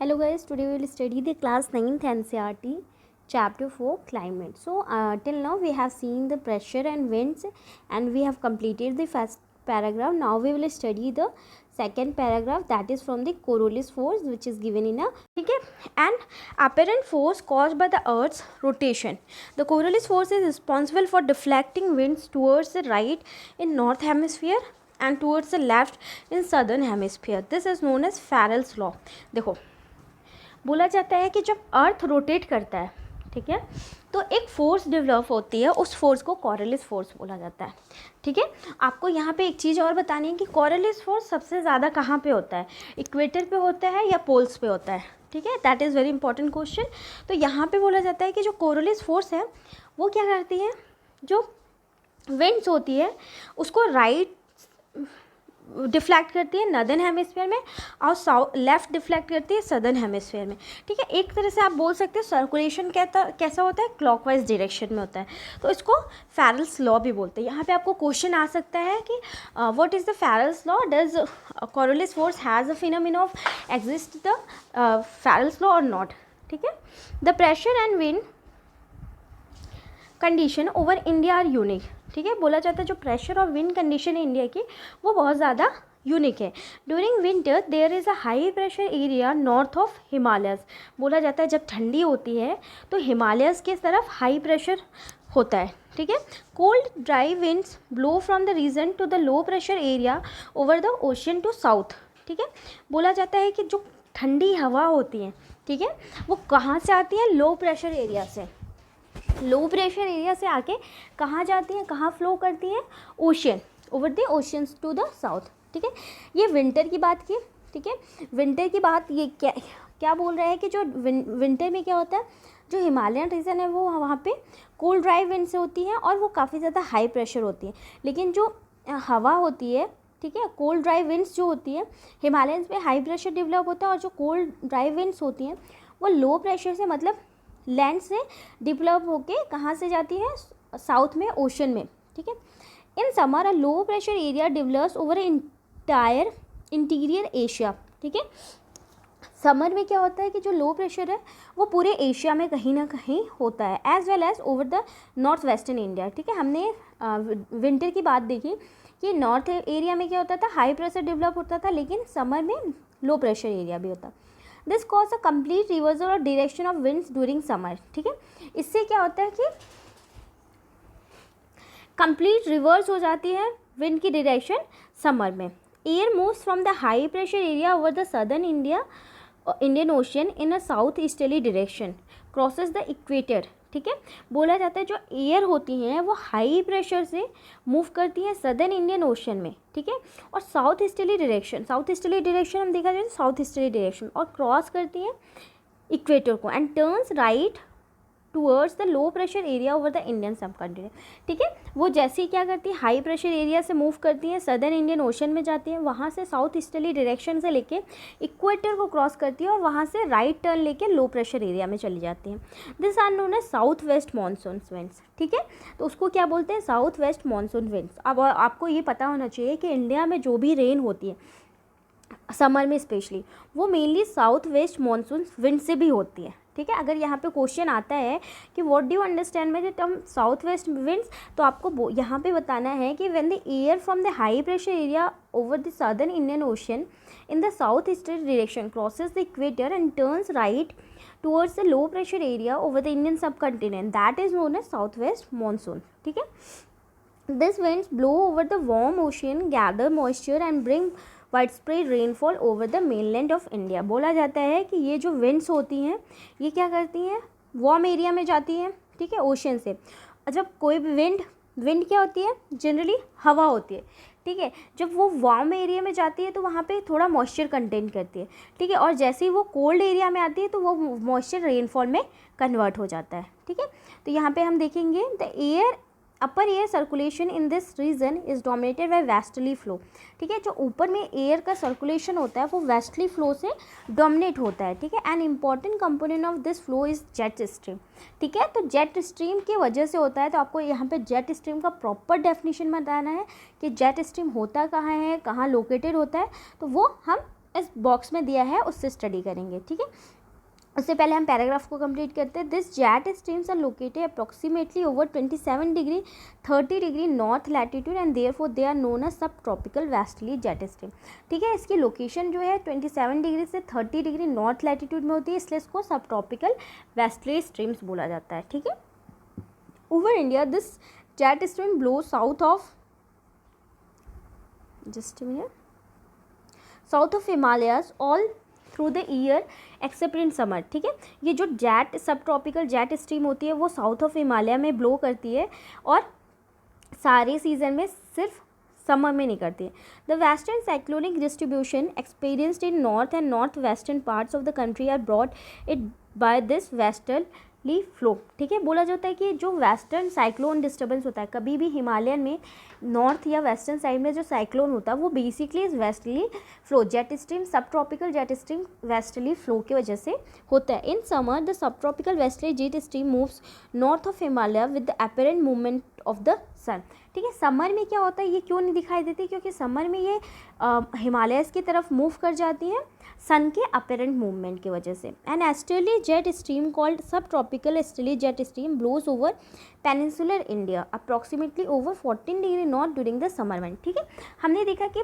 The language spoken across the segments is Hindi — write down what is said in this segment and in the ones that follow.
Hello guys, today we will study the class 9th NCERT chapter 4 climate. So till now we have seen the pressure and winds and we have completed the first paragraph. Now we will study the second paragraph, that is from the Coriolis force, which is given in a an apparent force caused by the earth's rotation. The Coriolis force is responsible for deflecting winds towards the right in north hemisphere and towards the left in southern hemisphere. This is known as Farrell's law. देखो बोला जाता है कि जब अर्थ रोटेट करता है, ठीक है, तो एक फोर्स डेवलप होती है, उस फोर्स को कोरियोलिस फोर्स बोला जाता है. ठीक है, आपको यहाँ पे एक चीज़ और बतानी है कि कोरियोलिस फोर्स सबसे ज़्यादा कहाँ पे होता है, इक्वेटर पे होता है या पोल्स पे होता है. ठीक है, that is very important question. तो यहाँ पे बोला जाता है कि जो कोरियोलिस फोर्स है वो क्या करती है, जो विंड्स होती है उसको राइट डिफ्लेक्ट करती है नॉर्दर्न हेमिस्फीयर में और लेफ़्ट डिफ्लेक्ट करती है सदर्न हेमिस्फीयर में. ठीक है, एक तरह से आप बोल सकते हैं सर्कुलेशन कैसा होता है, क्लॉकवाइज डायरेक्शन में होता है. तो इसको फैरल्स लॉ भी बोलते हैं. यहाँ पे आपको क्वेश्चन आ सकता है कि what is the Ferrel's law, does Coriolis force has a phenomena of exist the Ferrel's law और नॉट. ठीक है, the pressure and wind condition over India are unique. ठीक है, बोला जाता है जो प्रेशर और विंड कंडीशन है इंडिया की वो बहुत ज़्यादा यूनिक है. During winter there is a high pressure area north of Himalayas. बोला जाता है जब ठंडी होती है तो हिमालयस के तरफ हाई प्रेशर होता है. ठीक है, cold dry winds blow from the region to the low pressure area over the ocean to south. ठीक है, बोला जाता है कि जो ठंडी हवा होती है, ठीक है, वो कहाँ से आती है, लो प्रेशर एरिया से. लो प्रेशर एरिया से आके कहाँ जाती हैं, कहाँ फ्लो करती हैं, ocean, over the oceans to the south. ठीक है, ये विंटर की बात की. ठीक है, विंटर की बात ये क्या बोल रहा है कि जो विंटर में क्या होता है, जो हिमालयन रीजन है वो वहाँ पे कोल्ड ड्राई विंड से होती है और वो काफ़ी ज़्यादा हाई प्रेशर होती है. लेकिन जो हवा होती है, ठीक है, कोल्ड ड्राई विंड्स जो होती है हिमालयंस पे हाई प्रेशर डेवलप होता है और जो कोल्ड ड्राई विंड्स होती हैं वो लो प्रेशर से, मतलब लैंड से डेवलप होके कहाँ से जाती है, साउथ में, ओशन में. ठीक है, in summer a low pressure area develops over entire interior Asia. ठीक है, समर में क्या होता है कि जो लो प्रेशर है वो पूरे एशिया में कहीं ना कहीं होता है, as well as over the north western India. ठीक है, हमने विंटर की बात देखी कि नॉर्थ एरिया में क्या होता था, हाई प्रेशर डेवलप होता था, लेकिन समर में लो प्रेशर एरिया भी होता. This cause a complete reversal और direction of winds during summer. ठीक है, इससे क्या होता है कि कंप्लीट रिवर्स हो जाती है विंड की डायरेक्शन समर में. Air moves from the high pressure area over the southern Indian ocean in a south easterly direction crosses the equator. ठीक है, बोला जाता है जो एयर होती हैं वो हाई प्रेशर से मूव करती हैं सदर्न इंडियन ओशन में. ठीक है, और साउथ ईस्टर्ली डायरेक्शन हम देखा जाए तो साउथ ईस्टर्ली डायरेक्शन और क्रॉस करती हैं इक्वेटर को and turns right towards the low pressure area over the Indian सब कॉन्टिनेंट. ठीक है, वो जैसे ही क्या करती है, हाई प्रेशर एरिया से मूव करती हैं सदर्न इंडियन ओशन में जाती हैं, वहाँ से साउथ ईस्टर्ली डायरेक्शन से लेके इक्वेटर को क्रॉस करती है और वहाँ से राइट टर्न लेके लो प्रेशर एरिया में चली जाती हैं. This are known as south west monsoon winds. ठीक है, तो उसको क्या बोलते हैं, साउथ वेस्ट मानसून विंड्स. अब आपको ये पता होना चाहिए कि इंडिया में जो भी रेन होती है समर में स्पेशली, वो mainly south west monsoon wind से भी होती है. ठीक है, अगर यहाँ पे क्वेश्चन आता है कि what do you understand by the term south west winds, तो आपको यहाँ पे बताना है कि when the air from the high pressure area over the southern Indian ocean in the south eastern direction crosses the equator and turns right towards the low pressure area over the Indian subcontinent, that is known as southwest monsoon. ठीक है, these winds blow over the warm ocean, gather moisture and bring widespread rainfall over the mainland of India. बोला जाता है कि ये जो winds होती हैं ये क्या करती हैं, वार्म एरिया में जाती हैं. ठीक है, ओशन से. जब कोई भी विंड क्या होती है, जनरली हवा होती है. ठीक है, जब वो वार्म एरिया में जाती है तो वहाँ पे थोड़ा मॉइस्चर कंटेन करती है. ठीक है, और जैसे ही वो कोल्ड एरिया में आती है तो वो मॉइस्चर रेनफॉल में कन्वर्ट हो जाता है. ठीक है, तो यहाँ पे हम देखेंगे the upper air circulation in this region is dominated by westerly flow. ठीक है, जो ऊपर में एयर का सर्कुलेशन होता है वो वेस्टर्ली फ्लो से डोमिनेट होता है. ठीक है, an important component of this flow is jet stream. ठीक है, तो जेट स्ट्रीम की वजह से होता है. तो आपको यहाँ पे जेट स्ट्रीम का प्रॉपर डेफिनेशन बताना है कि जेट स्ट्रीम होता कहाँ है, कहाँ लोकेटेड होता है, तो वो हम इस बॉक्स में दिया है उससे स्टडी करेंगे, ठीक है। उससे पहले हम पैराग्राफ को कंप्लीट करते हैं। This jet streams are located approximately over 27 degree 30 degree north latitude and therefore they are known as sub tropical westerly jet stream, ठीक है। इसकी लोकेशन जो है 27 डिग्री से 30 डिग्री नॉर्थ लैटिट्यूड में होती है, इसलिए इसको सब ट्रॉपिकल वेस्टर्ली स्ट्रीम्स बोला जाता है, ठीक है। Over India this jet stream blow south of south of Himalayas all through the year accept in summer, ठीक है। ये जो जेट सब ट्रॉपिकल जेट स्ट्रीम होती है वो साउथ ऑफ हिमालय में ब्लो करती है और सारे सीजन में, सिर्फ समर में नहीं करती है। The western cyclonic distribution experienced in north and north western parts of the country are brought it by this westerly flow, ठीक है। बोला जाता है कि जो वेस्टर्न साइक्लोन डिस्टर्बेंस होता है, कभी भी हिमालयन में नॉर्थ या वेस्टर्न साइड में जो साइक्लोन होता है वो बेसिकली इस वेस्टर्ली फ्लो जेट स्ट्रीम सब tropical jet stream westerly flow की वजह से होता है। इन समर द सब tropical westerly jet stream moves north of Himalaya with the apparent movement of the sun, ठीक है। समर में क्या होता है, ये क्यों नहीं दिखाई देती, क्योंकि समर में ये हिमालयस की तरफ मूव कर जाती हैं सन के अपेरेंट मूवमेंट की वजह से। An easterly jet stream called subtropical easterly jet stream blows over peninsular India approximately over 14 degree north during the summer month, ठीक है। हमने देखा कि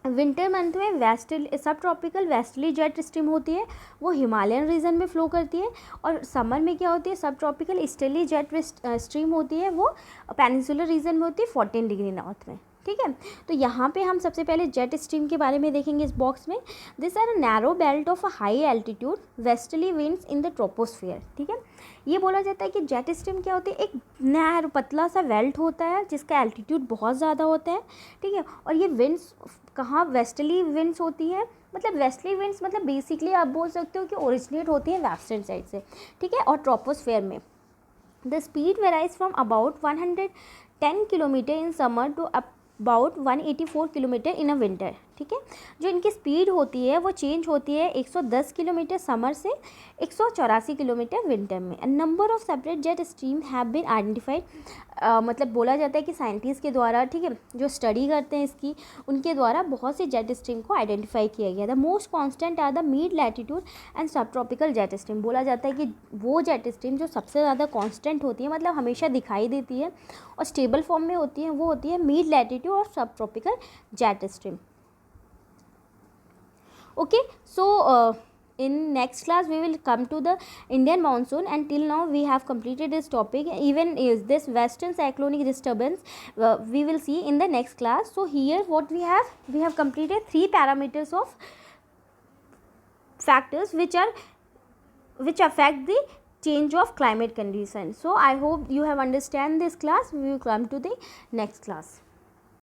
विंटर मंथ में वेस्टर्ली सब ट्रॉपिकल वेस्टर्ली जेट स्ट्रीम होती है, वो हिमालयन रीजन में फ्लो करती है, और समर में क्या होती है, सब ट्रॉपिकल ईस्टर्ली जेट स्ट्रीम होती है, वो पेनिनसुलर रीजन में होती है 14 डिग्री नॉर्थ में, ठीक है। तो यहाँ पे हम सबसे पहले जेट स्ट्रीम के बारे में देखेंगे इस बॉक्स में। This are a narrow belt of a high altitude westerly winds in the troposphere, ठीक है। ये बोला जाता है कि जेट स्ट्रीम क्या होती है, एक नैरो पतला सा बेल्ट होता है जिसका एल्टीट्यूड बहुत ज़्यादा होता है, ठीक है। और ये विंड्स कहाँ, वेस्टर्ली विंड्स होती है, मतलब वेस्टर्ली विंड्स मतलब बेसिकली आप बोल सकते हो कि ओरिजिनेट होती है वेस्टर्न साइड से, ठीक है, और ट्रोपोस्फियर में। The speed varies from about 110 kilometre in summer to about 184 kilometre in a winter, ठीक है। जो इनकी स्पीड होती है वो चेंज होती है 110 किलोमीटर समर से 184 किलोमीटर विंटर में। And number of separate jet stream have been identified, मतलब बोला जाता है कि साइंटिस्ट के द्वारा, ठीक है, जो स्टडी करते हैं इसकी, उनके द्वारा बहुत से जेट स्ट्रीम को आइडेंटिफाई किया गया। The most constant are the mid latitude and sub tropical jet stream. बोला जाता है कि वो जेट स्ट्रीम जो सबसे ज़्यादा कॉन्स्टेंट होती है, मतलब हमेशा दिखाई देती है और स्टेबल फॉर्म में होती है, वो होती है मिड लैटिट्यूड और सब tropical jet stream. Okay, so in next class we will come to the Indian monsoon, and till now we have completed this topic. Even is this western cyclonic disturbance we will see in the next class. So here what we have completed 3 parameters of factors which affect the change of climate condition. So I hope you have understand this class. We will come to the next class.